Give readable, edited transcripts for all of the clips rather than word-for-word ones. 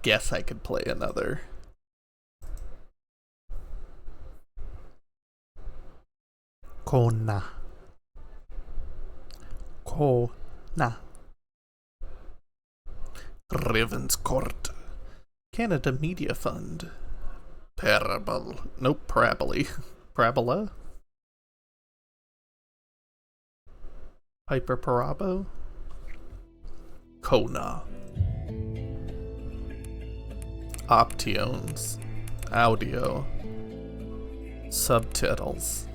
guess I could play another. Kona. Kona. Ravenscourt. Canada Media Fund. Parabola. Parabola? Piper Parabo? Kona. Options. Audio. Subtitles.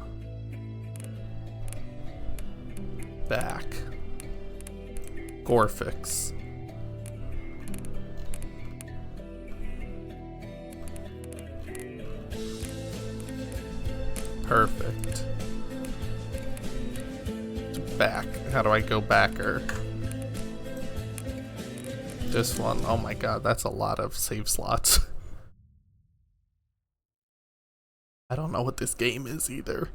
Back. Gorfix. Perfect. Back. How do I go backer? This one. Oh my god, that's a lot of save slots. I don't know what this game is either.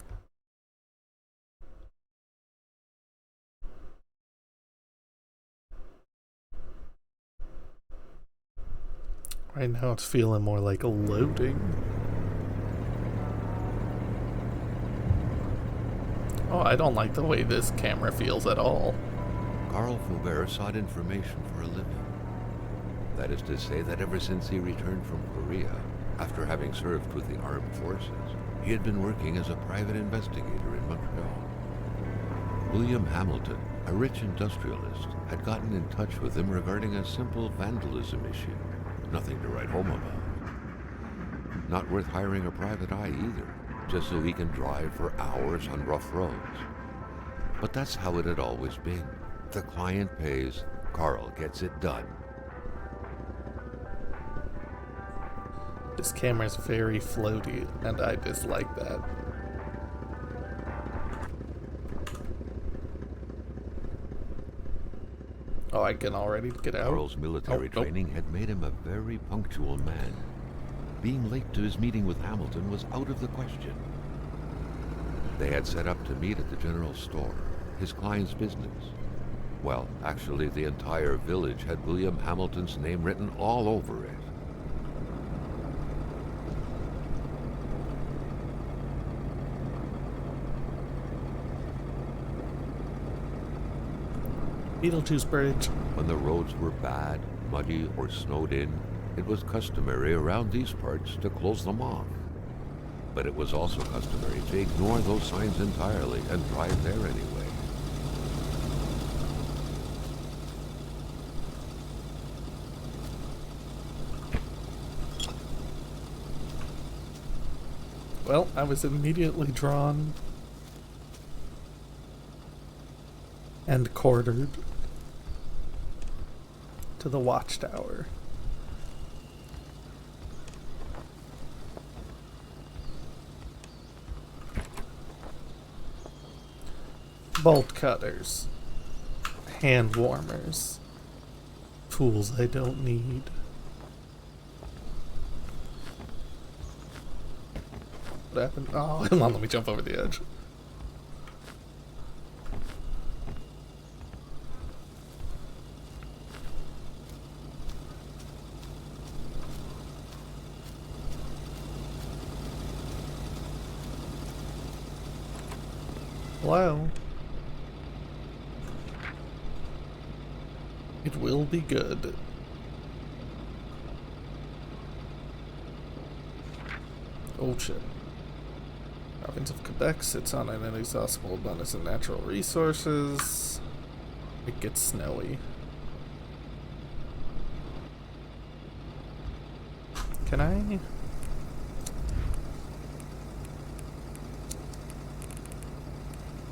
Right now it's feeling more like a loading. Oh, I don't like the way this camera feels at all. Ghoultober sought information for a living. That is to say that ever since he returned from Korea, after having served with the armed forces, he had been working as a private investigator in Montreal. William Hamilton, a rich industrialist, had gotten in touch with him regarding a simple vandalism issue. Nothing to write home about. Not worth hiring a private eye either, just so he can drive for hours on rough roads. But that's how it had always been. The client pays, Carl gets it done. This camera's very floaty, and I dislike that. Oh, I can already get out? Carl's military training had made him a very punctual man. Being late to his meeting with Hamilton was out of the question. They had set up to meet at the general store, his client's business. Well, actually, the entire village had William Hamilton's name written all over it. Beetlejuice Bridge. When the roads were bad, muddy, or snowed in, it was customary around these parts to close them off. But it was also customary to ignore those signs entirely and drive there anyway. Well, I was immediately drawn and quartered to the watchtower. Bolt cutters, hand warmers, tools I don't need. What happened? Oh, hold on, let me jump over the edge. Hello? It will be good. Oh shit. Province of Quebec sits on an inexhaustible abundance of natural resources. It gets snowy. Can I?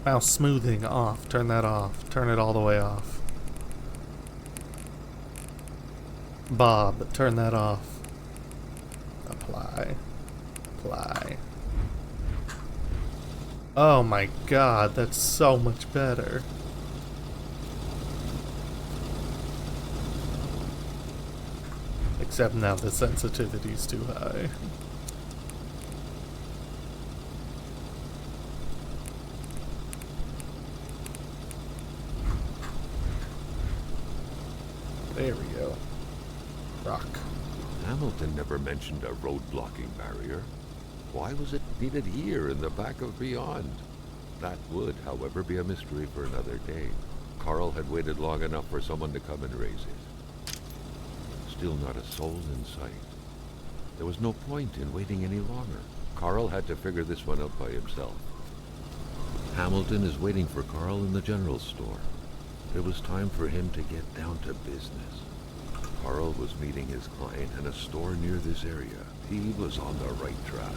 Mouse smoothing off. Turn that off. Turn it all the way off. Bob, turn that off. Apply. Apply. Oh my god, that's so much better. Except now the sensitivity's too high. There we go. Rock. Hamilton never mentioned a road-blocking barrier. Why was it needed here in the back of Beyond? That would, however, be a mystery for another day. Carl had waited long enough for someone to come and raise it. Still not a soul in sight. There was no point in waiting any longer. Carl had to figure this one out by himself. Hamilton is waiting for Carl in the general store. It was time for him to get down to business. Carl was meeting his client in a store near this area. He was on the right track.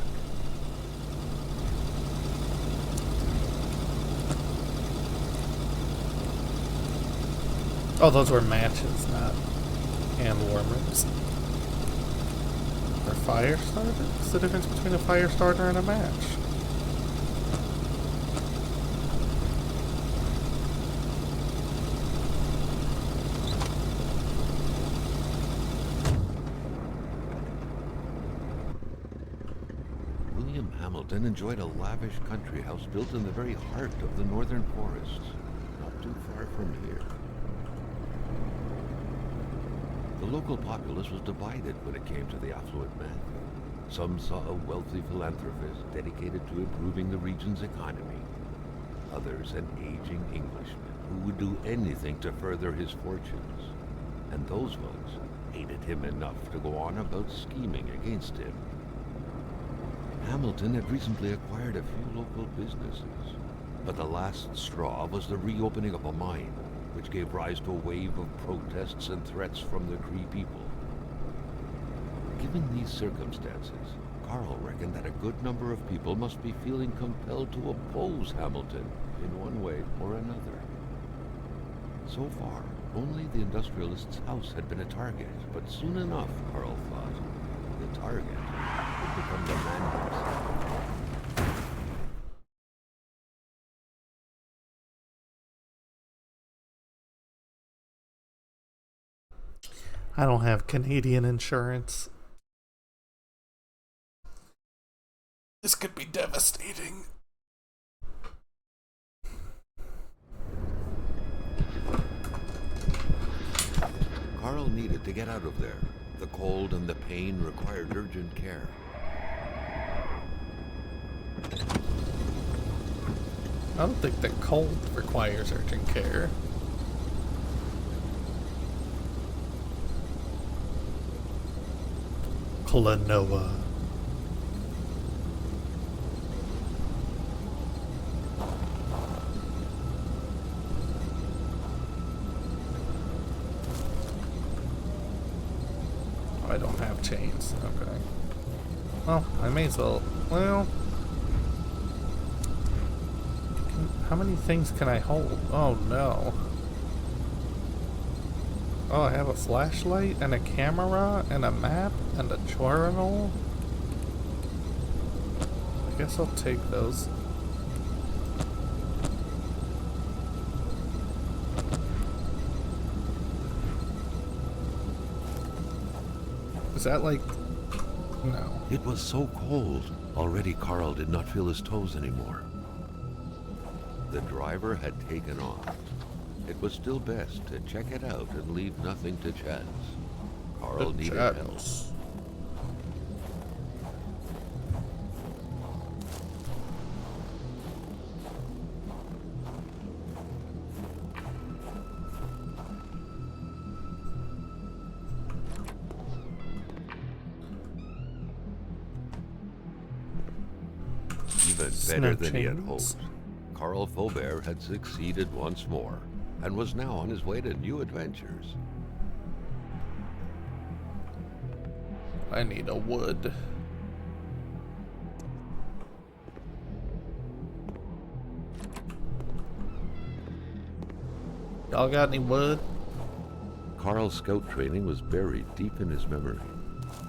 Oh, those were matches, not hand warmers. Or fire starter? What's the difference between a fire starter and a match? William Hamilton enjoyed a lavish country house built in the very heart of the northern forests, not too far from here. The local populace was divided when it came to the affluent man. Some saw a wealthy philanthropist dedicated to improving the region's economy. Others an aging Englishman who would do anything to further his fortunes. And those ones hated him enough to go on about scheming against him. Hamilton had recently acquired a few local businesses, but the last straw was the reopening of a mine, which gave rise to a wave of protests and threats from the Cree people. Given these circumstances, Carl reckoned that a good number of people must be feeling compelled to oppose Hamilton in one way or another. So far, only the industrialist's house had been a target, but soon enough, Carl thought, the target would become the man himself. I don't have Canadian insurance. This could be devastating. Carl needed to get out of there. The cold and the pain required urgent care. I don't think the cold requires urgent care. Kona. Oh, I don't have chains. Okay. Well, I may as well. Well, how many things can I hold? Oh no. Oh, I have a flashlight and a camera and a map and a journal. I guess I'll take those. Is that like... No. It was so cold. Already Carl did not feel his toes anymore. The driver had taken off. It was still best to check it out and leave nothing to chance. Carl needed help. Even better than he had hoped. Carl Faubert had succeeded once more, and was now on his way to new adventures. I need a wood. Y'all got any wood? Carl's scout training was buried deep in his memory.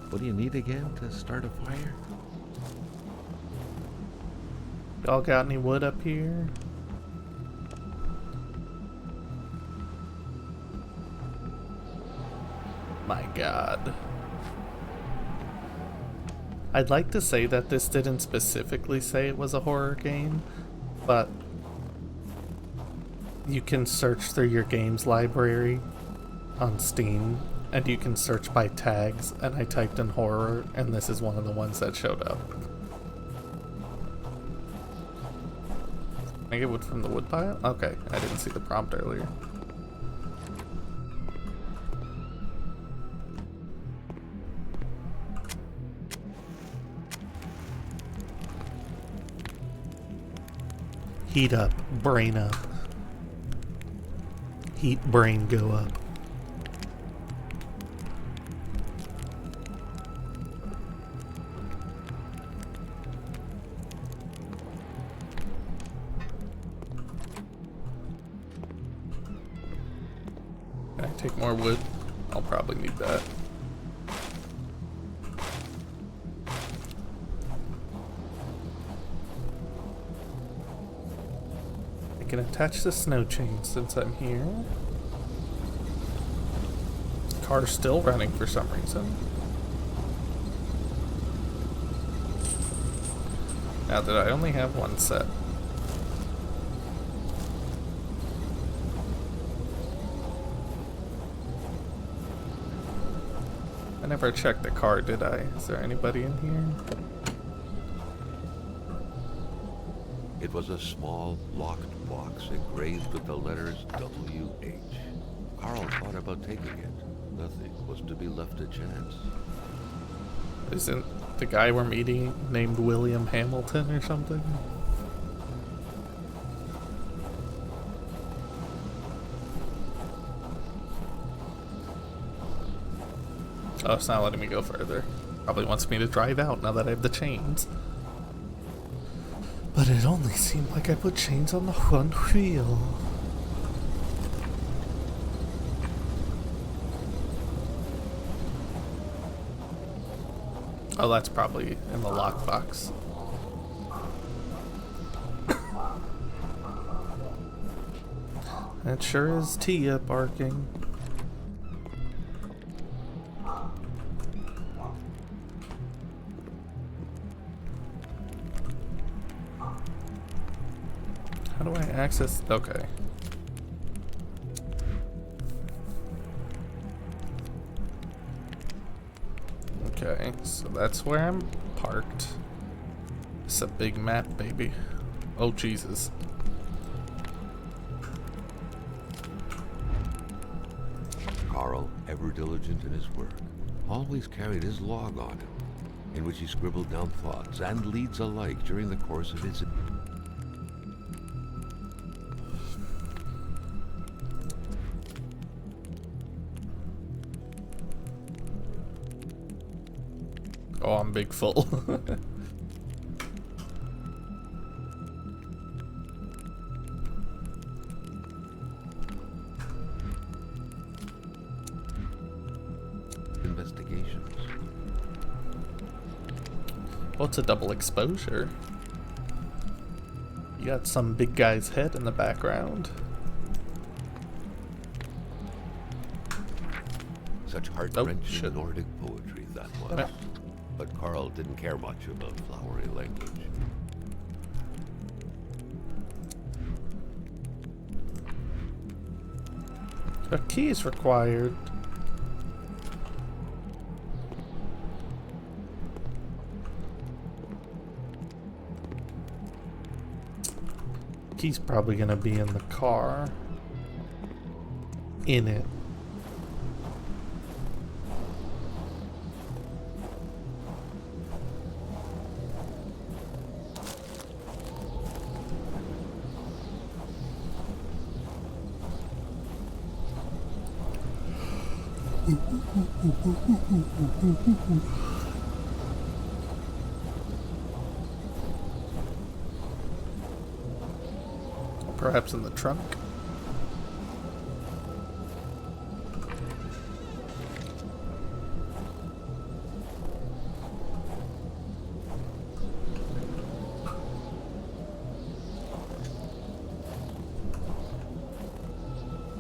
What do you need again to start a fire? Y'all got any wood up here? My God. I'd like to say that this didn't specifically say it was a horror game, but you can search through your games library on Steam And you can search by tags, and I typed in horror, and this is one of the ones that showed up. Can I get wood from the wood pile? Okay, I didn't see the prompt earlier. Heat up, brain up. Heat, brain, go up. Can I take more wood? I'll probably need that. I can attach the snow chain since I'm here. Car's still running for some reason. Now that I only have one set. I never checked the car, did I? Is there anybody in here? It was a small, locked box engraved with the letters W.H. Carl thought about taking it. Nothing was to be left to chance. Isn't the guy we're meeting named William Hamilton or something? Oh, it's not letting me go further. Probably wants me to drive out now that I have the chains. But it only seemed like I put chains on the front wheel. Oh, that's probably in the lockbox. That sure is Tia barking. How do I access? Okay. Okay, so that's where I'm parked. It's a big map, baby. Oh, Jesus. Carl, ever diligent in his work, always carried his log on him, in which he scribbled down thoughts and leads alike during the course of his... Oh, I'm big full. investigations. Well, it's a double exposure. You got some big guy's head in the background. Such heart-wrenching Nordic poetry that was. But Carl didn't care much about flowery language. A key is required. Key's probably gonna be in the car. In it. Perhaps in the trunk.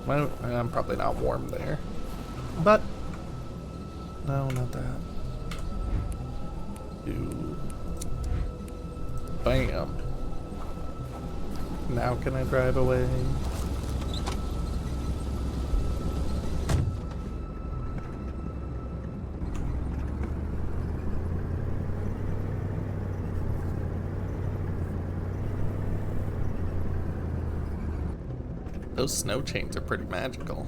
Well, I'm probably not warm there. But no, not that. Ooh. Bam. Now can I drive away? Those snow chains are pretty magical.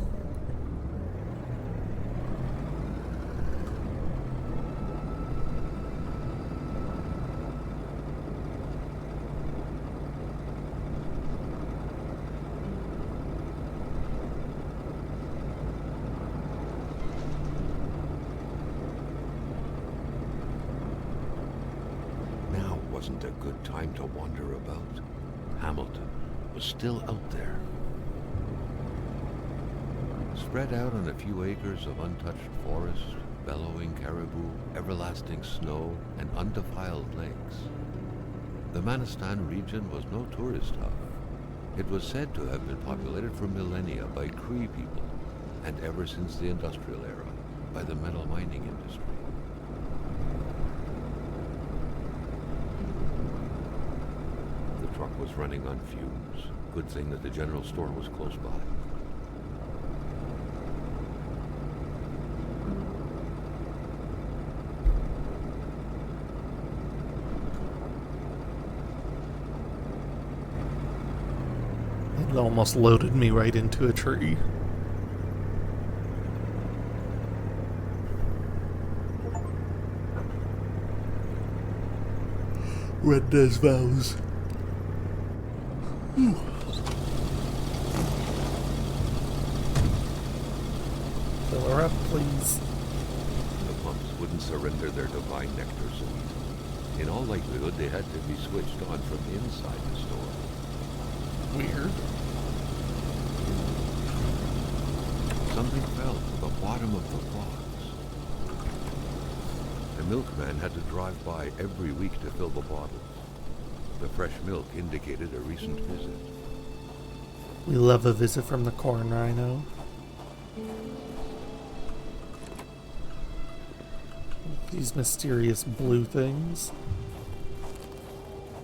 Now wasn't a good time to wander about. Hamilton was still out there. Spread out on a few acres of untouched forest, bellowing caribou, everlasting snow, and undefiled lakes. The Manistan region was no tourist hub. It was said to have been populated for millennia by Cree people, and ever since the industrial era, by the metal mining industry. The truck was running on fumes. Good thing that the general store was close by. It almost loaded me right into a tree. Red does vows. Fill her up, please. The pumps wouldn't surrender their divine nectar so easily. In all likelihood, they had to be switched on from inside the store. Weird. Something fell to the bottom of the box. The milkman had to drive by every week to fill the bottles. The fresh milk indicated a recent visit. We love a visit from the corn rhino. These mysterious blue things.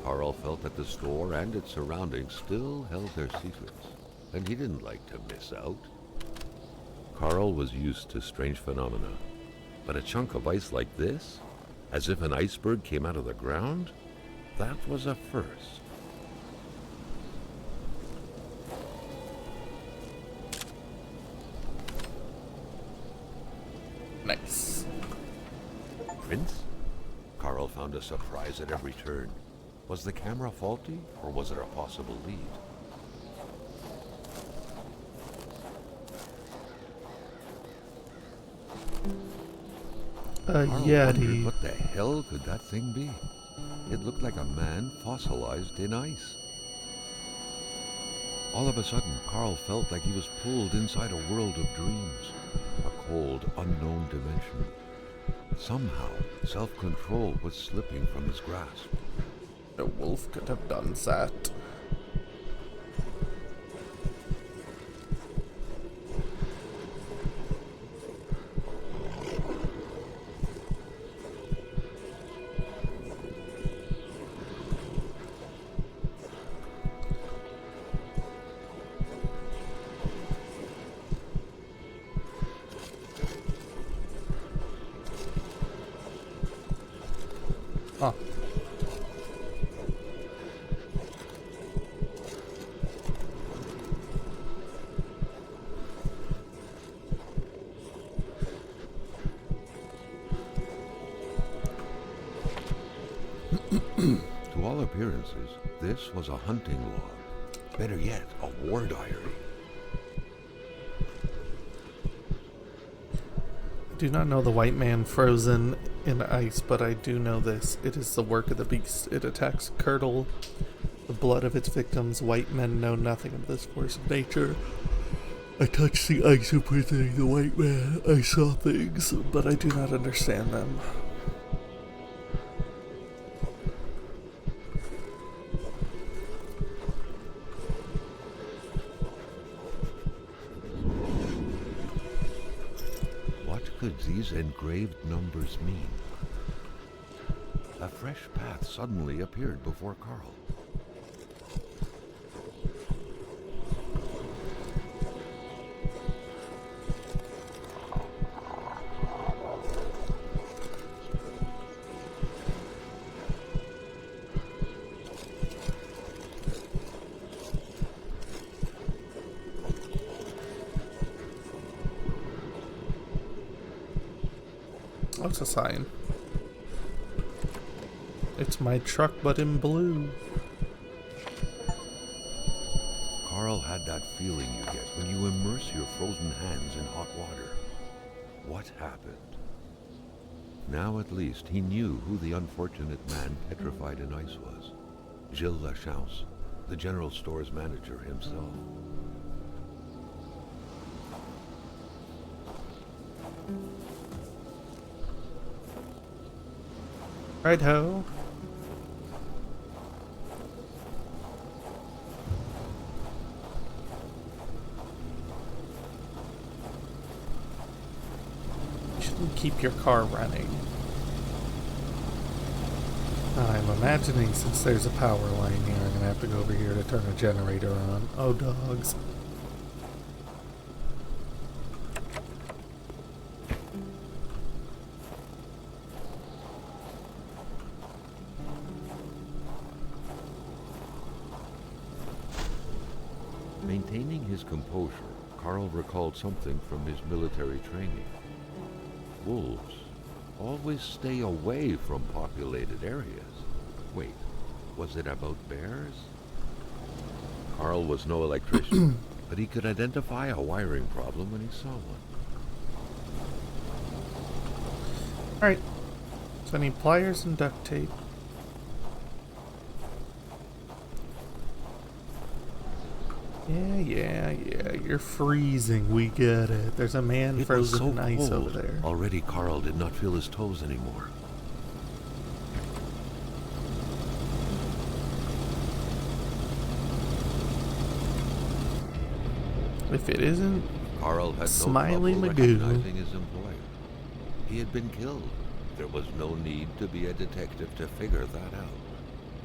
Carl felt that the store and its surroundings still held their secrets, and he didn't like to miss out. Carl was used to strange phenomena, but a chunk of ice like this, as if an iceberg came out of the ground, that was a first. Nice. Prince? Carl found a surprise at every turn. Was the camera faulty, or was it a possible lead? Carl Yeti. wondered what the hell could that thing be? It looked like a man fossilized in ice. All of a sudden, Carl felt like he was pulled inside a world of dreams, a cold, unknown dimension. Somehow, self-control was slipping from his grasp. A wolf could have done that. Huh. To all appearances, this was a hunting log. Better yet, a war diary. I do not know the white man frozen in ice, but I do know this. It is the work of the beast. It attacks curdle the blood of its victims. White men know nothing of this force of nature. I touched the ice imprisoning the white man. I saw things, but I do not understand them. What could these engraved numbers mean? A fresh path suddenly appeared before Carl. What's a sign? It's my truck, but in blue. Carl had that feeling you get when you immerse your frozen hands in hot water. What happened? Now at least he knew who the unfortunate man petrified in ice was. Gilles Lachance, the general store's manager himself. Right ho. You shouldn't keep your car running. I'm imagining since there's a power line here, I'm gonna have to go over here to turn a generator on. Oh, dogs. Maintaining his composure, Carl recalled something from his military training. Wolves always stay away from populated areas. Wait, was it about bears? Carl was no electrician, but he could identify a wiring problem when he saw one. Alright. So I need pliers and duct tape. Yeah. You're freezing. We get it. There's a man frozen in ice over there. Already Carl did not feel his toes anymore. If it isn't Carl had Smiley no trouble Magoo. recognizing his employer. He had been killed. There was no need to be a detective to figure that out.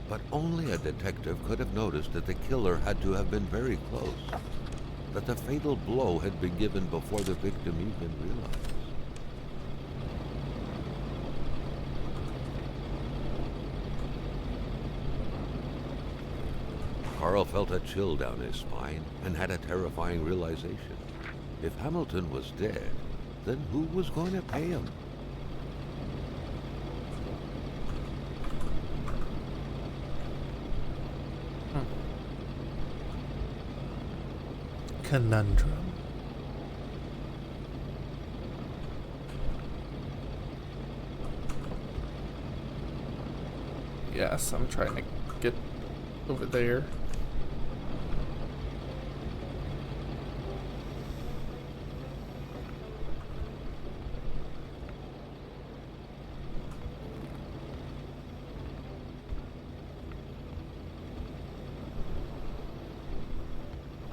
But only a detective could have noticed that the killer had to have been very close. That the fatal blow had been given before the victim even realized. Carl felt a chill down his spine and had a terrifying realization. If Hamilton was dead, then who was going to pay him? Conundrum. Yes, I'm trying to get over there.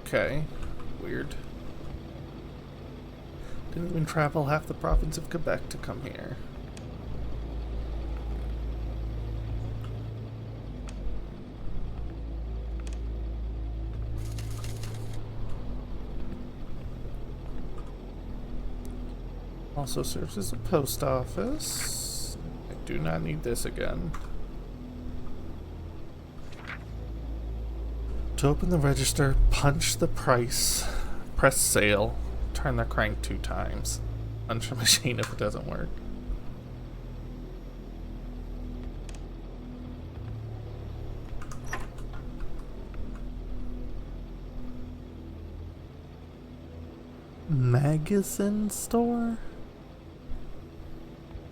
Okay. Weird. Didn't even travel half the province of Quebec to come here. Also serves as a post office. I do not need this again. To open the register, punch the price, press sale, turn the crank 2 times. Punch the machine if it doesn't work. Magazine store?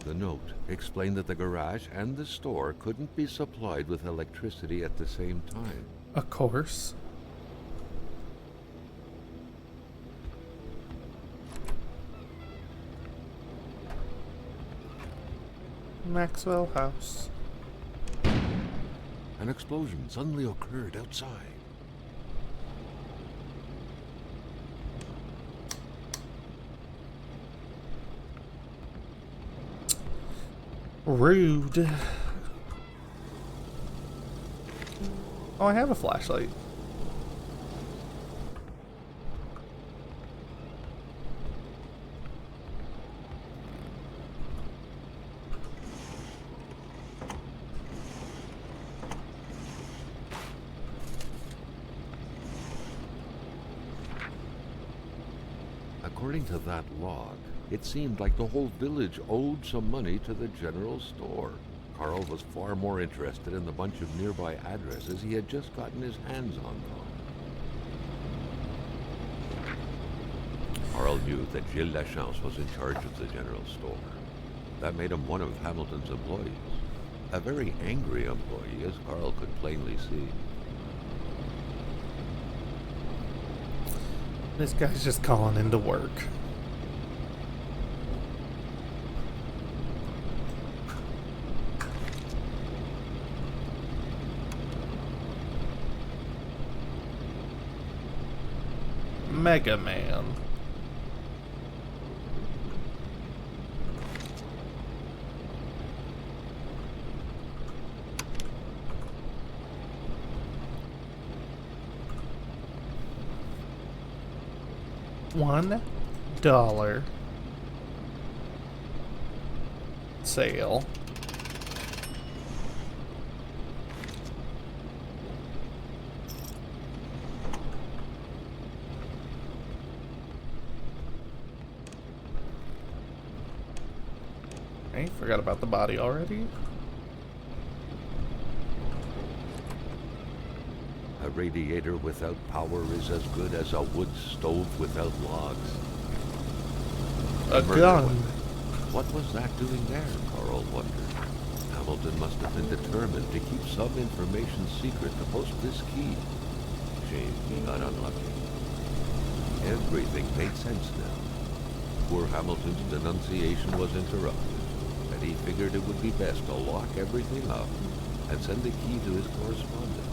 The note explained that the garage and the store couldn't be supplied with electricity at the same time. Of course. Maxwell House. An explosion suddenly occurred outside. Rude. Oh, I have a flashlight. According to that log, It seemed like the whole village owed some money to the general store. Carl was far more interested in the bunch of nearby addresses he had just gotten his hands on, though. Carl knew that Gilles Lachance was in charge of the general store. That made him one of Hamilton's employees. A very angry employee, as Carl could plainly see. This guy's just calling into work. Mega Man. $1 sale. Okay, forgot about the body already. A radiator without power is as good as a wood stove without logs. A murder gun. weapon. What was that doing there, Carl wondered. Hamilton must have been determined to keep some information secret to post this key. Shame he got unlucky. Everything made sense now. Poor Hamilton's denunciation was interrupted, and he figured it would be best to lock everything up and send the key to his correspondent,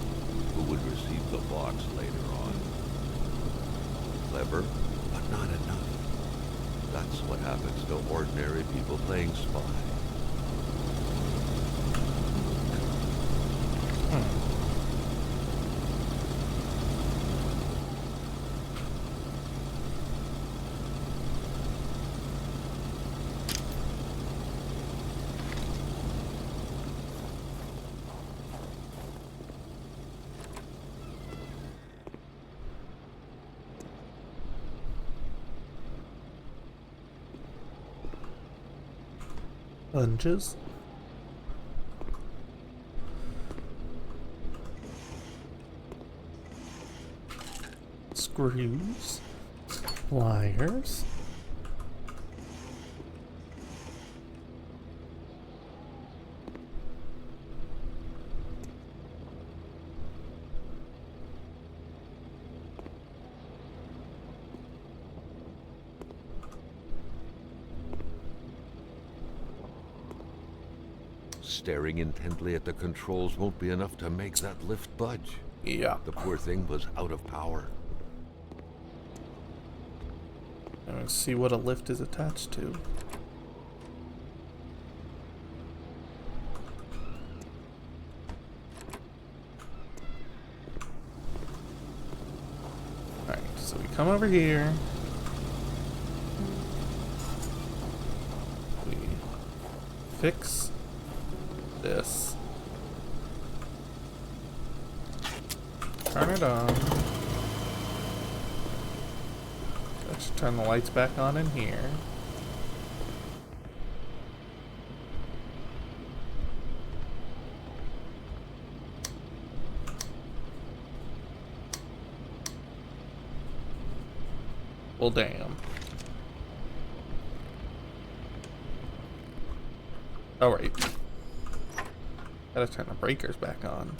who would receive the box later on. Clever, but not enough. That's what happens to ordinary people playing spy. Lunges. Screws. Pliers. Staring intently at the controls won't be enough to make that lift budge. Yeah. The poor thing was out of power. Let's see what a lift is attached to. Alright, so we come over here. We fix this. Turn it on. Let's turn the lights back on in here. Well, damn. Oh, right. Gotta turn the breakers back on.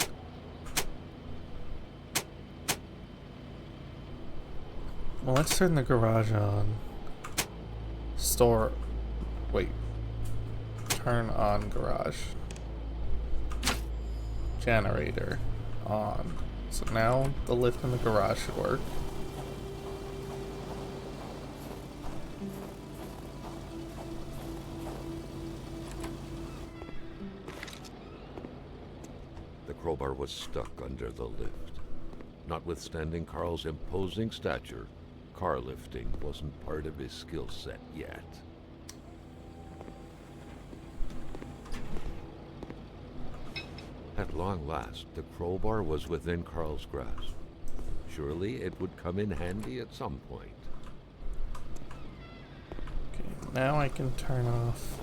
Well, let's turn the garage on. Store. Wait. Turn on garage. Generator. On. So now the lift in the garage should work. The crowbar was stuck under the lift. Notwithstanding Carl's imposing stature, car lifting wasn't part of his skill set yet. At long last, the crowbar was within Carl's grasp. Surely it would come in handy at some point. Okay, Now I can turn off.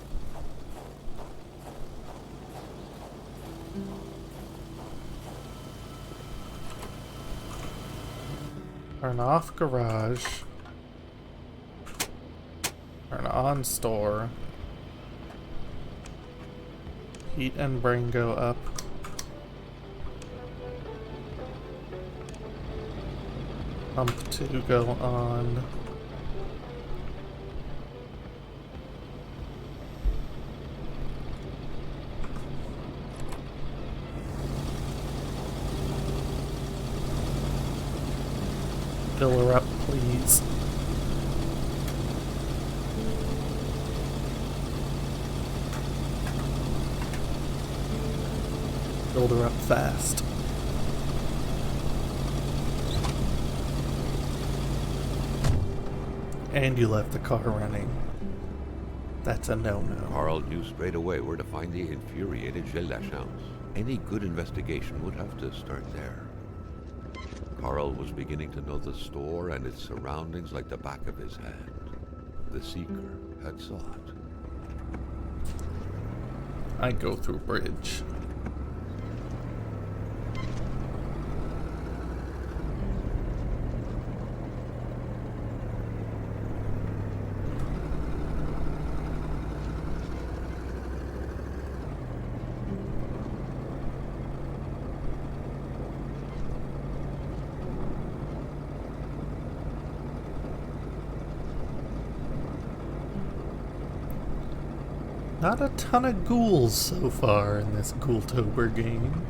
Turn off garage. Turn on store. Heat and brain go up. Pump 2 go on. Fill her up, please. Fill her up fast. And you left the car running. That's a no-no. Carl knew straight away where to find the infuriated Gilles Lachance. Any good investigation would have to start there. Carl was beginning to know the store and its surroundings like the back of his hand. The Seeker had sought. I go through bridge. Not a ton of ghouls so far in this Ghoultober game.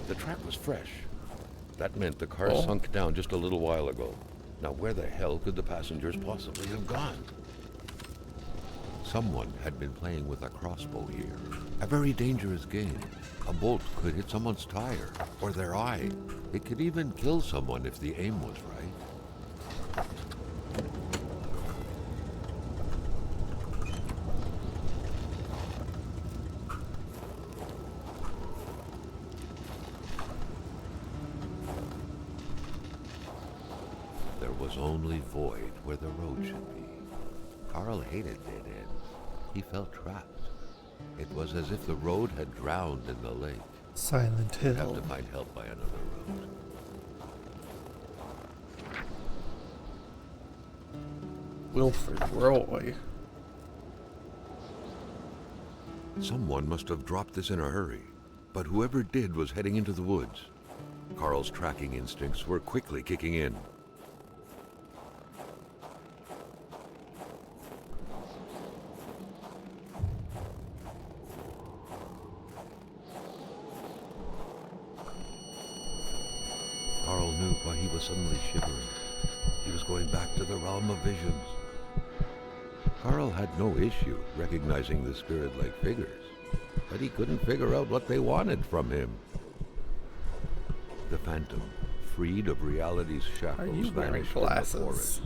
The track was fresh. That meant the car sunk down just a little while ago. Now where the hell could the passengers possibly have gone? Someone had been playing with a crossbow here. A very dangerous game. A bolt could hit someone's tire or their eye. It could even kill someone if the aim was right. There was only void where the road should be. Carl hated dead ends. He felt trapped. It was as if the road had drowned in the lake. Silent He'd have Hill. to find help by another route. Wilfred Roy. Someone must have dropped this in a hurry, but whoever did was heading into the woods. Carl's tracking instincts were quickly kicking in. Carl knew why he was suddenly shivering. He was going back to the realm of visions. Carl had no issue recognizing the spirit-like figures, but he couldn't figure out what they wanted from him. The phantom, freed of reality's shackles, Are you wearing vanished from the glasses? forest.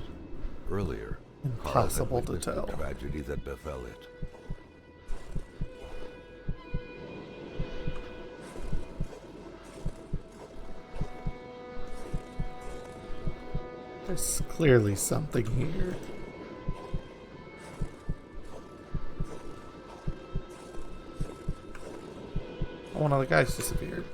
Earlier, Impossible Carl had to witnessed tell. the tragedy that befell it. There's clearly something here. Oh, one of the guys disappeared.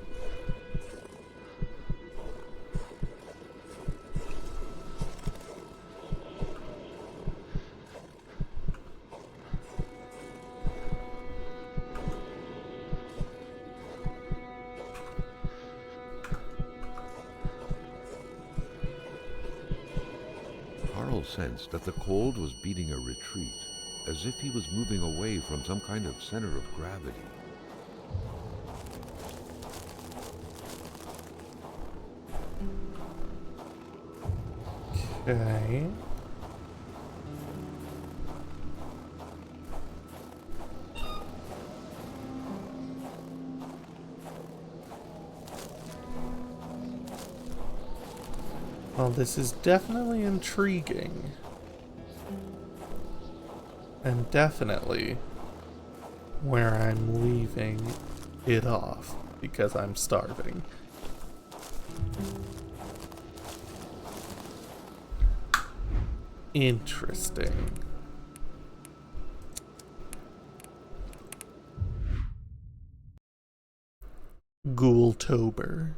Carl sensed that the cold was beating a retreat, as if he was moving away from some kind of center of gravity. Okay. Well, this is definitely intriguing. And definitely where I'm leaving it off because I'm starving. Interesting. Ghoultober.